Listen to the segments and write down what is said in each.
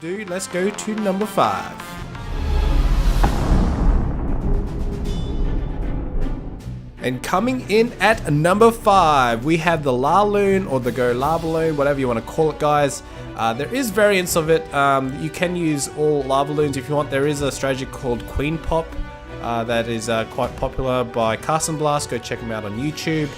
ado, let's go to number 5. And coming in at number 5, we have the Laloon or the Go Lava Loon, whatever you want to call it, guys. There is variants of it. You can use all Lava Loons if you want. There is a strategy called Queen Pop that is quite popular by Carson Blast. Go check them out on YouTube.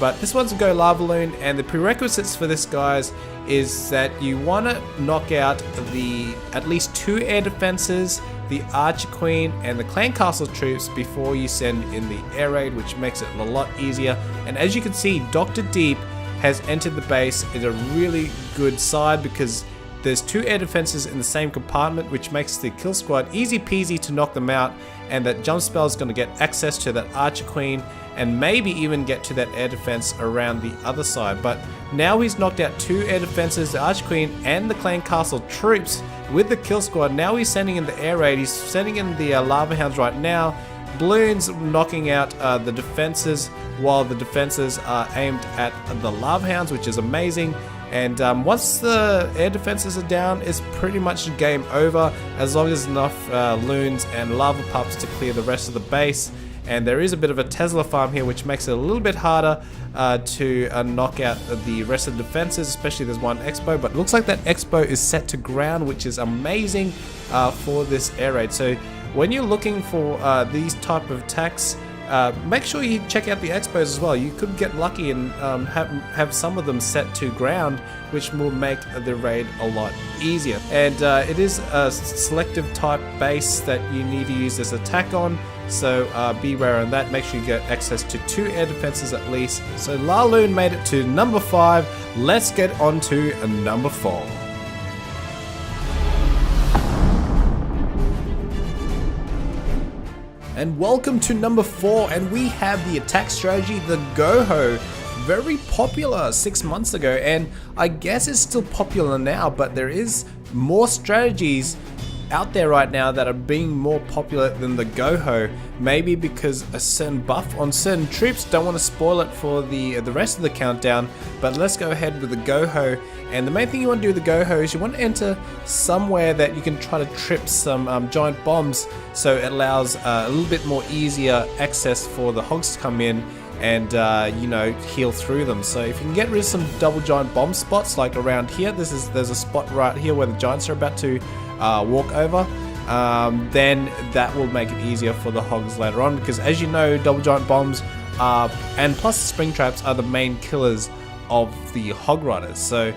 But this one's a Go Lava Loon, and the prerequisites for this, guys, is that you want to knock out at least 2 air defenses, the Archer Queen and the Clan Castle troops before you send in the air raid, which makes it a lot easier. And as you can see, Dr. Deep has entered the base in a really good side because there's 2 air defenses in the same compartment, which makes the kill squad easy peasy to knock them out, and that jump spell is going to get access to that Archer Queen and maybe even get to that air defense around the other side. But now he's knocked out 2 air defenses, the Archer Queen and the Clan Castle troops with the kill squad. Now he's sending in the air raid, he's sending in the Lava Hounds right now. Balloons knocking out the defenses, while the defenses are aimed at the Lava Hounds, which is amazing. And once the air defenses are down, it's pretty much game over, as long as enough loons and lava pups to clear the rest of the base. And there is a bit of a Tesla farm here, which makes it a little bit harder to knock out the rest of the defenses, especially there's one Expo, but it looks like that Expo is set to ground, which is amazing for this air raid. So when you're looking for these type of attacks, make sure you check out the Expos as well. You could get lucky and have some of them set to ground, which will make the raid a lot easier. And it is a selective type base that you need to use this attack on, so be aware on that. Make sure you get access to 2 air defenses at least. So Laloon made it to number 5. Let's get on to number 4. And welcome to number 4, and we have the attack strategy, the Go-Ho. Very popular 6 months ago, and I guess it's still popular now, but there is more strategies out there right now that are being more popular than the Go-Ho. Maybe because a certain buff on certain troops. Don't want to spoil it for the rest of the countdown, but let's go ahead with the Go-Ho. And the main thing you want to do with the Go-Ho is you want to enter somewhere that you can try to trip some giant bombs, so it allows a little bit more easier access for the hogs to come in and you know, heal through them. So if you can get rid of some double giant bomb spots like around here, there's a spot right here where the giants are about to walk over, then that will make it easier for the hogs later on, because as you know, double giant bombs and plus the spring traps are the main killers of the hog riders. So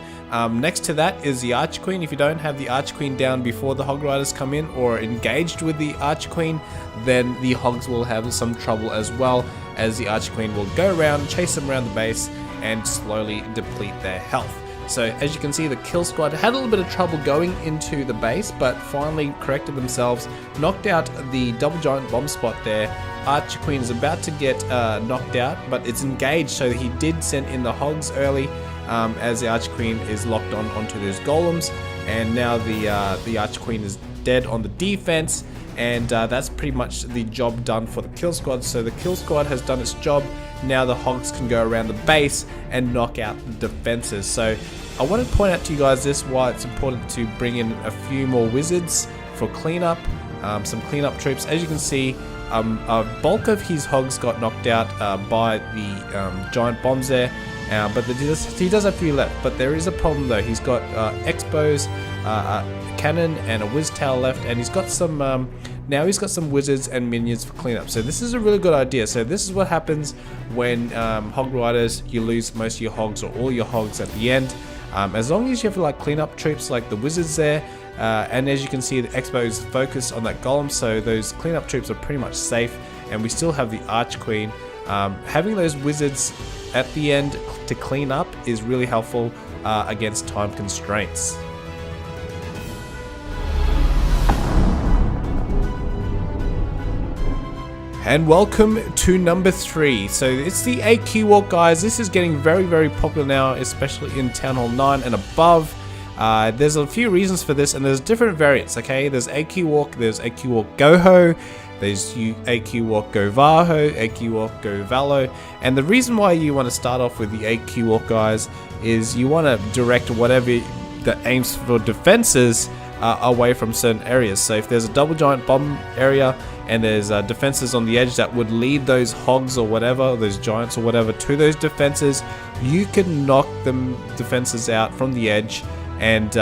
next to that is the Archer Queen. If you don't have the Archer Queen down before the hog riders come in or engaged with the Archer Queen, then the hogs will have some trouble, as well as the Archer Queen will go around, chase them around the base and slowly deplete their health. So as you can see, the kill squad had a little bit of trouble going into the base, but finally corrected themselves, knocked out the double giant bomb spot there. Archer Queen is about to get knocked out, but it's engaged, so he did send in the hogs early, as the Archer Queen is locked onto those golems, and now the Archer Queen is dead on the defense, and that's pretty much the job done for the kill squad. So the kill squad has done its job. Now the hogs can go around the base and knock out the defenses. So I want to point out to you guys why it's important to bring in a few more wizards for cleanup, some cleanup troops. As you can see, a bulk of his hogs got knocked out by the giant bombs there, but he does have a few left. But there is a problem though. He's got Expos, a cannon and a whiz tail left, and he's got some now he's got some wizards and minions for cleanup. So this is a really good idea. So this is what happens when hog riders, you lose most of your hogs or all your hogs at the end. As long as you have like cleanup troops like the wizards there, and as you can see, the Expo is focused on that golem, so those cleanup troops are pretty much safe, and we still have the Archer Queen. Having those wizards at the end to clean up is really helpful against time constraints. And welcome to number 3. So it's the AQ Walk, guys. This is getting very, very popular now, especially in Town Hall 9 and above. There's a few reasons for this, and there's different variants, okay? There's AQ Walk, there's AQ Walk Go-Ho, there's AQ Walk Go Vaho, AQ Walk Go Valo. And the reason why you want to start off with the AQ Walk, guys, is you want to direct whatever that aims for defenses away from certain areas. So if there's a double giant bomb area and there's defenses on the edge that would lead those hogs or whatever, those giants or whatever, to those defenses, you can knock them defenses out from the edge, and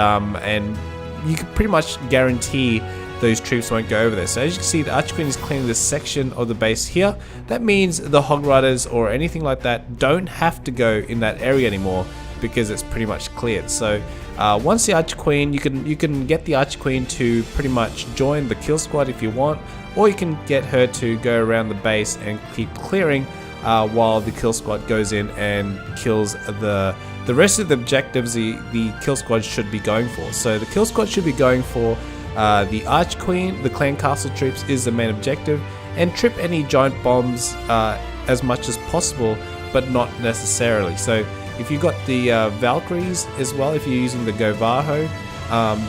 you can pretty much guarantee those troops won't go over there. So as you can see, the Archer Queen is clearing this section of the base here. That means the Hog Riders or anything like that don't have to go in that area anymore, because it's pretty much cleared. So once the Archer Queen, you can get the Archer Queen to pretty much join the kill squad if you want, or you can get her to go around the base and keep clearing while the kill squad goes in and kills the rest of the objectives the kill squad should be going for. So the kill squad should be going for the Archer Queen, the clan castle troops is the main objective, and trip any giant bombs as much as possible, but not necessarily. So if you've got the Valkyries as well, if you're using the Govaho,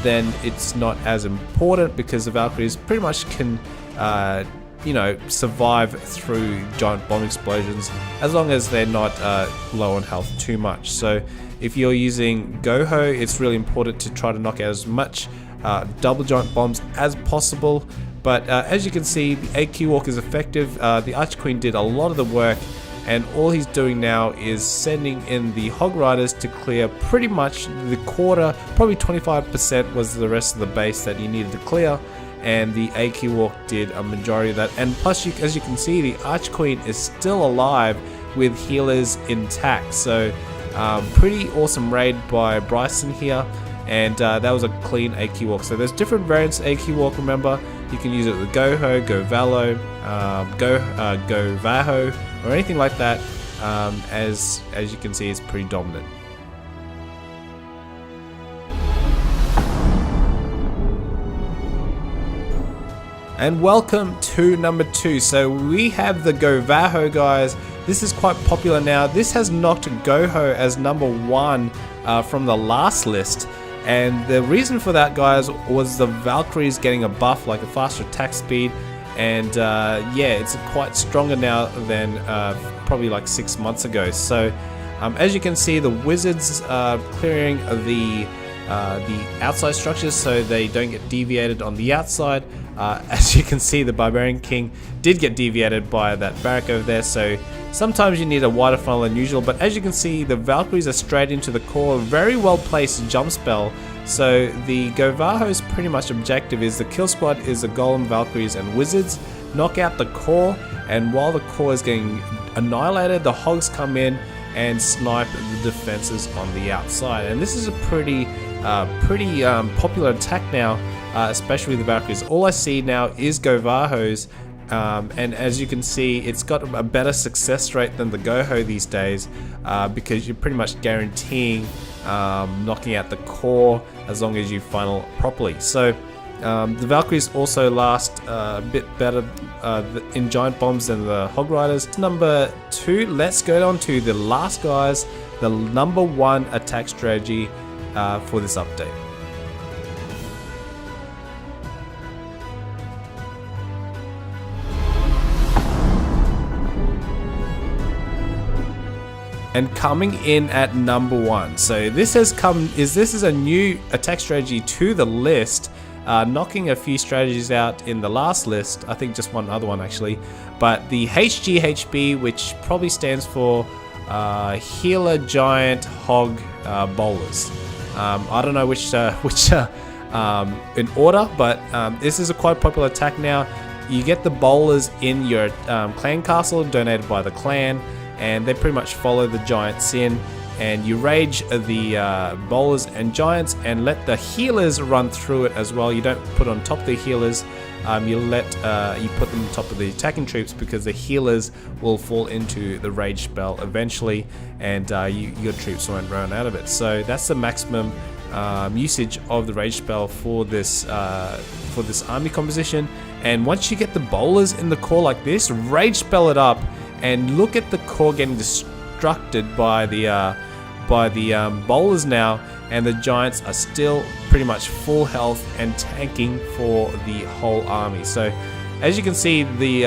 then it's not as important, because the Valkyries pretty much can survive through giant bomb explosions as long as they're not low on health too much. So if you're using Goho, it's really important to try to knock out as much double giant bombs as possible. But as you can see, the AQ walk is effective. The Archer Queen did a lot of the work, and all he's doing now is sending in the Hog Riders to clear pretty much the quarter, probably 25% was the rest of the base that he needed to clear, and the AQ walk did a majority of that. And plus, as you can see, the Archer Queen is still alive with healers intact. So pretty awesome raid by Bryson here. And that was a clean AQ walk. So there's different variants of AQ walk, remember. You can use it with Goho, Govalo, Govaho, or anything like that. As you can see, it's pretty dominant. And welcome to number 2. So we have the Govaho, guys. This is quite popular now. This has knocked Goho as number 1 from the last list. And the reason for that, guys, was the Valkyries getting a buff, like a faster attack speed. And yeah, it's quite stronger now than probably like 6 months ago. So as you can see, the Wizards are clearing the outside structures so they don't get deviated on the outside. As you can see, the Barbarian King did get deviated by that barrack over there, so sometimes you need a wider funnel than usual. But as you can see, the Valkyries are straight into the core, very well placed jump spell. So the Govaho's pretty much objective is the kill squad is the Golem, Valkyries and Wizards, knock out the core, and while the core is getting annihilated, the Hogs come in and snipe the defenses on the outside. And this is a pretty popular attack now, especially with the Valkyries. All I see now is Govahos, and as you can see, it's got a better success rate than the Goho these days, because you're pretty much guaranteeing knocking out the core as long as you funnel properly. So the Valkyries also last a bit better in giant bombs than the Hog Riders. Number 2, let's go on to the last guys, the number 1 attack strategy for this update. And coming in at number 1, so this is a new attack strategy to the list, knocking a few strategies out in the last list. I think just one other one actually, but the HGHB, which probably stands for Healer Giant Hog Bowlers. I don't know which in order, but this is a quite popular attack now. You get the bowlers in your clan castle, donated by the clan, and they pretty much follow the giants in, and you rage the bowlers and giants and let the healers run through it as well. You don't put on top of the healers, you put them on top of the attacking troops, because the healers will fall into the rage spell eventually, and your troops won't run out of it. So that's the maximum usage of the rage spell for this army composition. And once you get the bowlers in the core like this, rage spell it up, and look at the core getting destructed by the bowlers now, and the giants are still pretty much full health and tanking for the whole army. So as you can see, the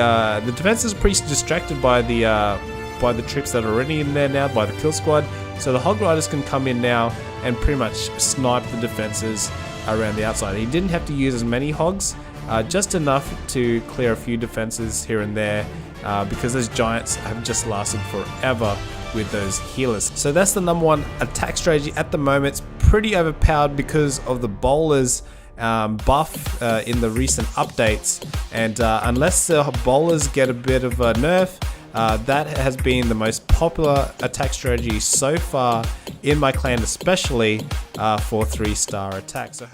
defense is pretty distracted by the troops that are already in there now, by the kill squad. So the Hog Riders can come in now and pretty much snipe the defenses around the outside. He didn't have to use as many hogs, just enough to clear a few defenses here and there, because those giants have just lasted forever with those healers. So that's the number one attack strategy at the moment. It's pretty overpowered because of the bowlers buff in the recent updates, and unless the bowlers get a bit of a nerf, that has been the most popular attack strategy so far in my clan, especially for 3-star attacks. So